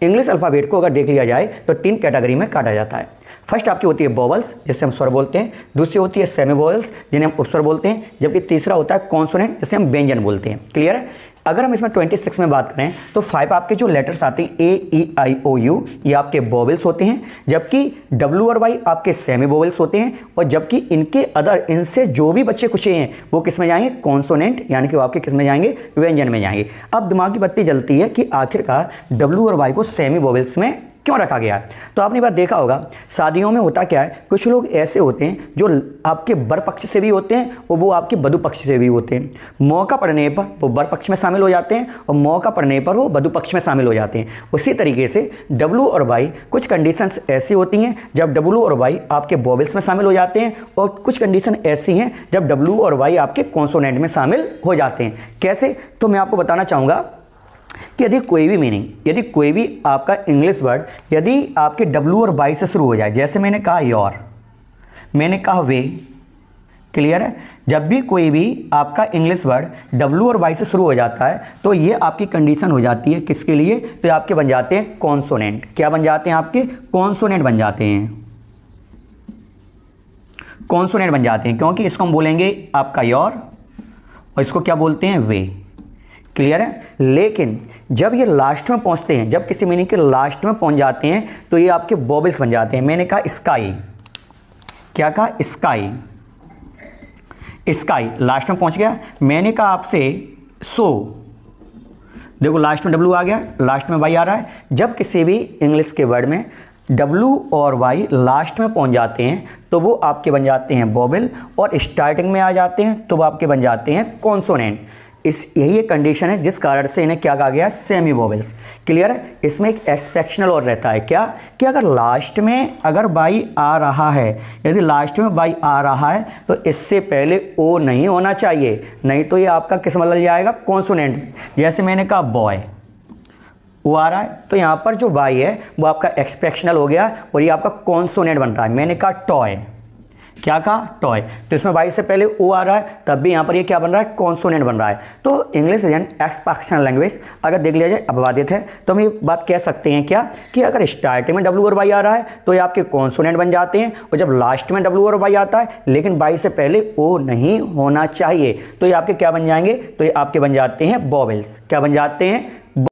English alphabet को अगर देख लिया जाए तो 3 कैटेगरी में काटा जाता है। फर्स्ट आपकी होती है वोवल्स, जिसे हम स्वर बोलते हैं। दूसरी होती है सेमी वोवल्स, जिन्हें हम उपस्वर बोलते हैं। जबकि तीसरा होता है कॉन्सोनेंट, जिसे हम व्यंजन बोलते हैं। क्लियर है। अगर हम इसमें 26 में बात करें तो 5 आपके जो लेटर्स आते हैं ए ई आई ओ यू, ये आपके वोवल्स होते हैं। जबकि डब्ल्यू और वाई आपके सेमी वोवल्स होते हैं। और जबकि इनके अदर, इनसे जो भी बच्चे कुछ हैं वो किस में जाएंगे, कॉन्सोनेंट, यानी कि वो आपके किस में जाएंगे, व्यंजन में जाएंगे। अब दिमाग की बत्ती जलती है कि आखिरकार डब्ल्यू और वाई को सेमी वोवल्स में क्यों रखा गया है। तो आपने बात देखा होगा, शादियों में होता क्या है, कुछ लोग ऐसे होते हैं जो आपके वर पक्ष से भी होते हैं और वो आपके वधु पक्ष से भी होते हैं। मौका पड़ने पर वो वर पक्ष में शामिल हो जाते हैं और मौका पड़ने पर वो वधु पक्ष में शामिल हो जाते हैं। उसी तरीके से डब्ल्यू और वाई, कुछ कंडीशंस ऐसी होती हैं जब डब्ल्यू और वाई आपके वोवल्स में शामिल हो जाते हैं, और कुछ कंडीशन ऐसी हैं जब डब्ल्यू और वाई आपके कॉन्सोनेंट में शामिल हो जाते हैं। कैसे, तो मैं आपको बताना चाहूँगा कि यदि कोई भी मीनिंग, यदि कोई भी आपका इंग्लिश वर्ड यदि आपके डब्ल्यू और वाई से शुरू हो जाए, जैसे मैंने कहा योर, मैंने कहा वे, क्लियर है। जब भी कोई भी आपका इंग्लिश वर्ड डब्ल्यू और वाई से शुरू हो जाता है तो ये आपकी कंडीशन हो जाती है किसके लिए, तो ये आपके बन जाते हैं कॉन्सोनेंट। क्या बन जाते हैं, आपके कॉन्सोनेंट बन जाते हैं, कॉन्सोनेंट बन जाते हैं, क्योंकि इसको हम बोलेंगे आपका योर और इसको क्या बोलते हैं, वे। क्लियर है। लेकिन जब ये लास्ट में पहुंचते हैं, जब किसी मीनिंग के लास्ट में पहुंच जाते हैं तो ये आपके वोवल्स बन जाते हैं। मैंने कहा स्काई, क्या कहा, स्काई, स्काई लास्ट में पहुंच गया। मैंने कहा आपसे सो, देखो लास्ट में डब्ल्यू आ गया, लास्ट में वाई आ रहा है। जब किसी भी इंग्लिश के वर्ड में डब्ल्यू और वाई लास्ट में पहुंच जाते हैं तो वो आपके बन जाते हैं वोवल, और स्टार्टिंग में आ जाते हैं तो वो आपके बन जाते हैं कॉन्सोनेंट। यही एक कंडीशन है जिस कारण से इन्हें क्या कहा गया, सेमी वोवल्स। क्लियर है। इसमें एक एक्सेप्शनल और रहता है, क्या, कि अगर लास्ट में अगर बाई आ रहा है, यदि लास्ट में बाई आ रहा है तो इससे पहले ओ नहीं होना चाहिए, नहीं तो ये आपका किस में बदल जाएगा, कॉन्सोनेंट में। जैसे मैंने कहा बॉय, वो आ रहा है तो यहाँ पर जो बाई है वो आपका एक्सपेक्शनल हो गया और ये आपका कॉन्सोनेंट बनता है। मैंने कहा टॉय, क्या कहा, टॉय, तो इसमें वाई से पहले ओ आ रहा है, तब भी यहाँ पर ये क्या बन रहा है, कॉन्सोनेंट बन रहा है। तो इंग्लिश इज एन एक्सपेक्शनल लैंग्वेज। अगर देख लिया जाए अबाधित है तो हम ये बात कह सकते हैं क्या, कि अगर स्टार्टिंग में डब्ल्यू और वाई आ रहा है तो ये आपके कॉन्सोनेंट बन जाते हैं, और जब लास्ट में डब्ल्यू और वाई आता है लेकिन वाई से पहले ओ नहीं होना चाहिए तो ये आपके क्या बन जाएंगे, तो ये आपके बन जाते हैं वोवल्स। क्या बन जाते हैं,